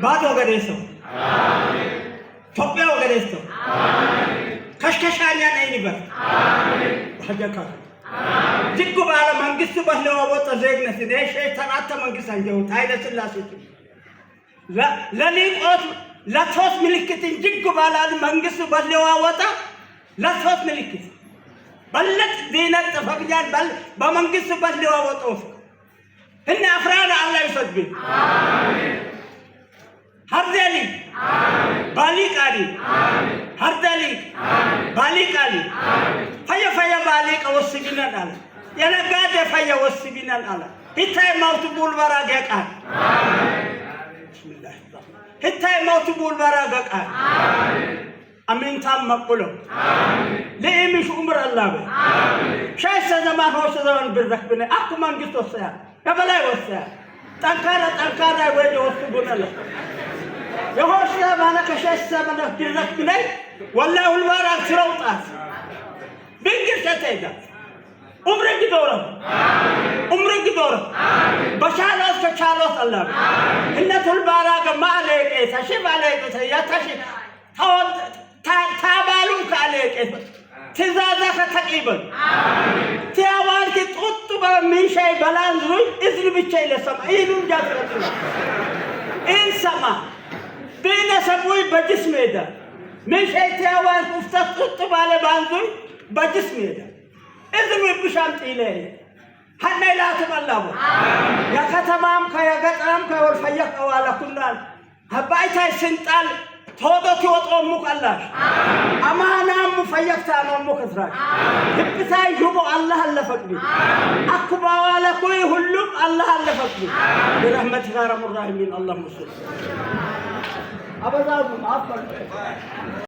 ባዶ ገደሰው ኢትዮጵያ ወገደሰው ከሽከሻኛ ነይኒበት ሐጀካ ጅጉ ባለ መንግስት በለዋወጠ ዜግነት ሸይጣናት መንግስት አንጀው ኃይለ ሥላሴ ለሊቆት ለሶስት ምልክት ጅጉ ባለ መንግስት በለዋወጠ ለሶስት ምልክት በለጥ ዲነት ተፈቅጃል በመንግስት በለዋወጠው እና አፍራን አላህ ይሰድብ አሜን هردالي باليكالي هردالي باليكالي فيا باليك وسبينا الله يا نجاد فيا وسبينا الله هتاي موت بول براجك بسم الله هتاي موت بول براجك أمين تام مقبله ليه مش عمر الله به شايف زمان هو زمان برزق بنا أكو من جت وسيا قبله وسيا تنكر وين وسبونا الله يهوش ما كشاش سبنا برزق بنا والله الورق سروطات بينجر شتيدا عمرك دورة بشالوس كشالوس الله إن كل بارك ما عليك تشيب عليك يا تشيب تابالو عليك تزازك تقيبا تيوانك تقطب من شيء بلانزوي إذن بشيء لسما إذن جاسرتنا إن سما بين سبوي بجسمه ده من شيء تيوانك افتت تقطب على بانزوي بجسمه ده إذن بشامت إليه حنا لا تبلغوا يا كتمام كيا قطعم كيا والفيق أولا كلان هبايتها سنتال توضت وطعمك الله أمانا مفيقتان أمك إسراء هبتاي جبو الله اللي فقبي أكبا ولا كوي هلوك الله اللي فقبي برحمتك يا رب الراحمين اللهم صل أبدا معاف